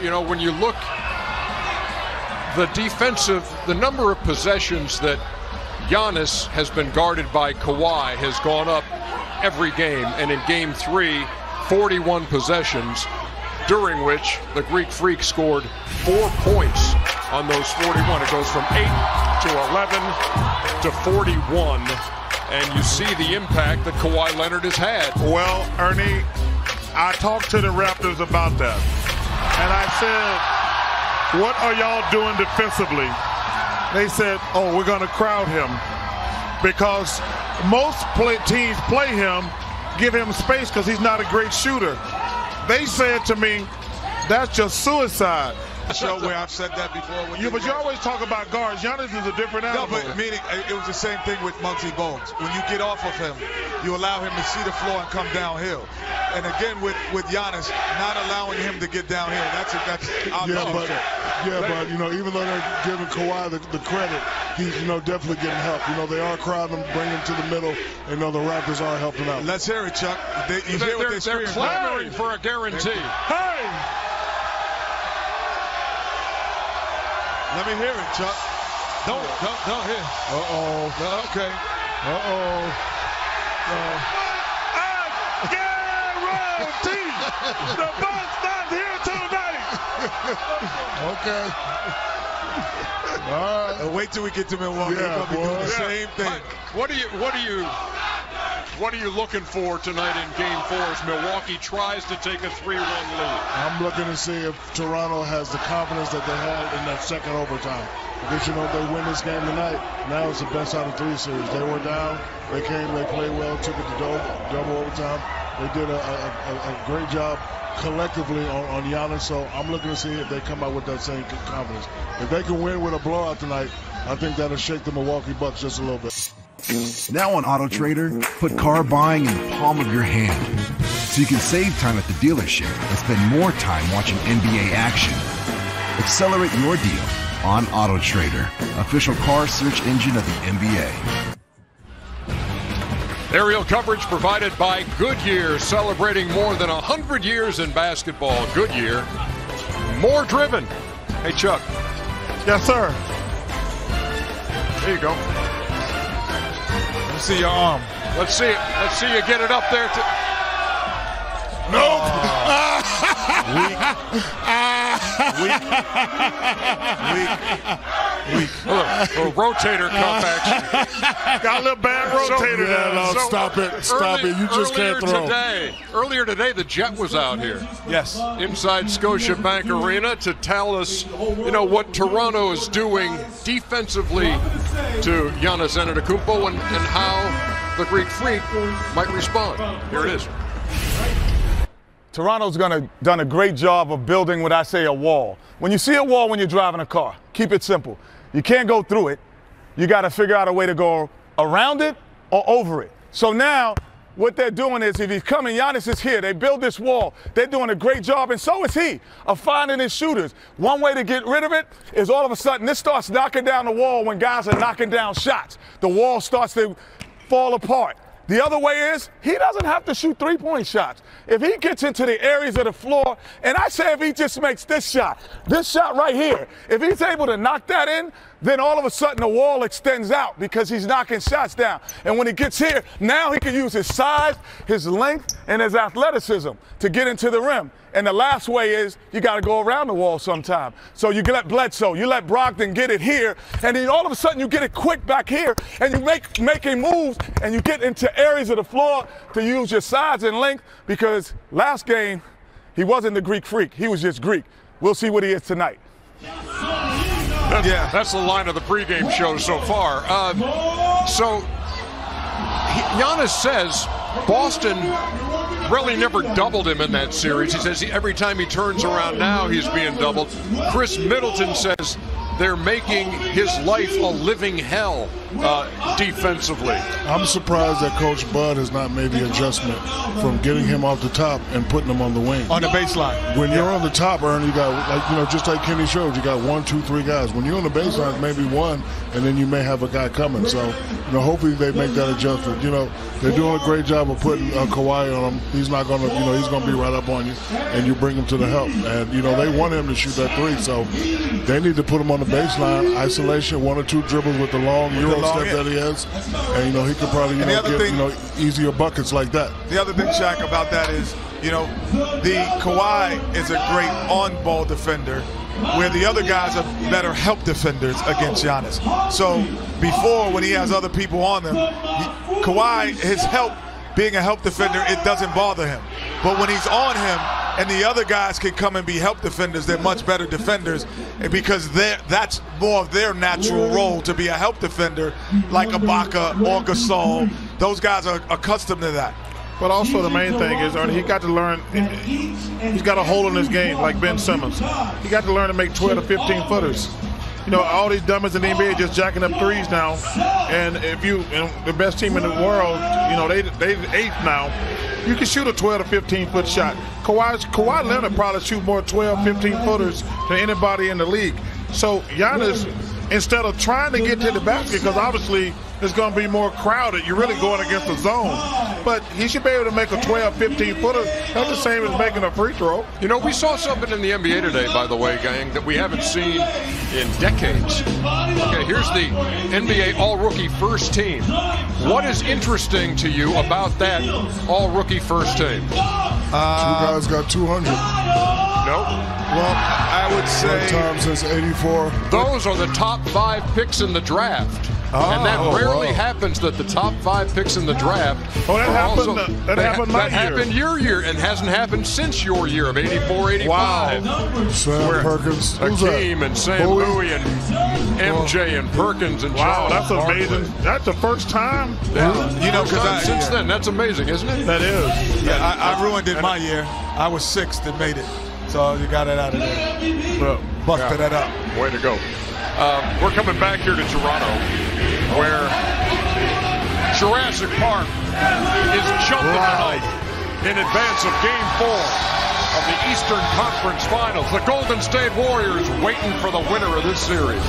You know, when you look, the number of possessions that Giannis has been guarded by Kawhi has gone up every game, and in Game 3, 41 possessions, during which the Greek Freak scored 4 points on those 41. It goes from 8 to 11 to 41, and you see the impact that Kawhi Leonard has had. Well, Ernie, I talked to the Raptors about that, and I said, what are y'all doing defensively? They said, oh, we're going to crowd him, because most teams play him, give him space because he's not a great shooter. They said to me, that's just suicide. Show where I've said that before. But you always talk about guards. Giannis is a different animal. No, but meaning it was the same thing with Muggsy Bogues. When you get off of him, you allow him to see the floor and come downhill. And again with Giannis, not allowing him to get downhill. That's but you know, even though they're giving Kawhi the credit, he's definitely getting help. They are crowding him, bringing him to the middle, and the Raptors are helping out. Let's hear it, Chuck. They're clamoring for a guarantee. Hey! Let me hear it, Chuck. Don't hear. Okay. Guarantee the Bucks not here tonight. Okay. All right. Wait till we get to Milwaukee. Yeah, We'll be doing the same thing. What are you looking for tonight in Game 4 as Milwaukee tries to take a 3-1 lead? I'm looking to see if Toronto has the confidence that they had in that second overtime. Because, if they win this game tonight, now it's the best out of 3 series. They were down, they came, they played well, took it to double overtime. They did a great job collectively on Giannis, so I'm looking to see if they come out with that same confidence. If they can win with a blowout tonight, I think that'll shake the Milwaukee Bucks just a little bit. Now on AutoTrader, put car buying in the palm of your hand, so you can save time at the dealership and spend more time watching NBA action. Accelerate your deal on AutoTrader, official car search engine of the NBA. Aerial coverage provided by Goodyear, celebrating more than 100 years in basketball. Goodyear, more driven. Hey, Chuck. Yes, sir. There you go. Let me see your arm. Let's see it. Let's see you get it up there. Nope. Weak. A rotator cuff action. Got a little bad rotator there. Stop it. You just can't throw. Earlier today, the Jet was out here. Yes. Inside Scotiabank Arena to tell us, what Toronto is doing defensively to Giannis Antetokounmpo and how the Greek Freak might respond. Here it is. Toronto's done a great job of building what I say a wall. When you see a wall when you're driving a car, keep it simple. You can't go through it. You got to figure out a way to go around it or over it. So now what they're doing is if he's coming, Giannis is here. They build this wall. They're doing a great job, and so is he, of finding his shooters. One way to get rid of it is all of a sudden this starts knocking down the wall when guys are knocking down shots. The wall starts to fall apart. The other way is he doesn't have to shoot three-point shots. If he gets into the areas of the floor, and I say if he just makes this shot right here, if he's able to knock that in, then all of a sudden the wall extends out because he's knocking shots down. And when he gets here, now he can use his size, his length, and his athleticism to get into the rim. And the last way is you got to go around the wall sometime. So you let Bledsoe, you let Brogdon get it here, and then all of a sudden you get it quick back here, and you making moves, and you get into areas of the floor to use your size and length, because last game he wasn't the Greek Freak. He was just Greek. We'll see what he is tonight. That's the line of the pregame show so far. Giannis says Boston really never doubled him in that series. He says every time he turns around now he's being doubled. Chris Middleton says they're making his life a living hell defensively. I'm surprised that Coach Bud has not made the adjustment from getting him off the top and putting him on the wing. On the baseline. When you're on the top, Ern, you got, just like Kenny showed, you got 1, 2, 3 guys. When you're on the baseline, maybe one, and then you may have a guy coming. So, hopefully they make that adjustment. They're doing a great job of putting Kawhi on him. He's not going to, he's going to be right up on you, and you bring him to the help. And, they want him to shoot that 3, so they need to put him on the baseline, isolation, 1 or 2 dribbles with the long Euro step that he has. And, he could probably, get, easier buckets like that. The other thing, Shaq, about that is, the Kawhi is a great on-ball defender, where the other guys are better help defenders against Giannis. So before, when he has other people on them, Kawhi, his help, being a help defender, it doesn't bother him. But when he's on him and the other guys can come and be help defenders, they're much better defenders because that's more of their natural role, to be a help defender, like Ibaka or Gasol. Those guys are accustomed to that. But also the main thing is, he got to learn, he's got a hole in his game like Ben Simmons. He got to learn to make 12 to 15 footers. All these dummies in the NBA just jacking up threes now. And the best team in the world, they 8th now. You can shoot a 12 to 15 foot shot. Kawhi Leonard probably shoot more 12, 15 footers than anybody in the league. So Giannis, instead of trying to get to the basket, because obviously it's going to be more crowded, you're really going against the zone. But he should be able to make a 12, 15 footer. That's the same as making a free throw. We saw something in the NBA today, by the way, gang, that we haven't seen in decades. Okay, here's the NBA All-Rookie First Team. What is interesting to you about that All-Rookie First Team? 2 guys got 200. Nope. Well, I would say... One time since 84. Those are the top 5 picks in the draft. And that rarely happens, that the top 5 picks in the draft. That happened my year. That happened your year and hasn't happened since your year of 84, 85. Wow. Sam Perkins. Hakeem and Sam Bowie and MJ and Perkins and Charles. Wow, that's amazing. Barkley. That's the first time. Yeah. Since then, that's amazing, isn't it? That is. Yeah, I ruined it my year. I was 6th and made it. So you got it out of there. Busted that up. Way to go. We're coming back here to Toronto, where Jurassic Park is jumping tonight in advance of Game 4 of the Eastern Conference Finals. The Golden State Warriors waiting for the winner of this series.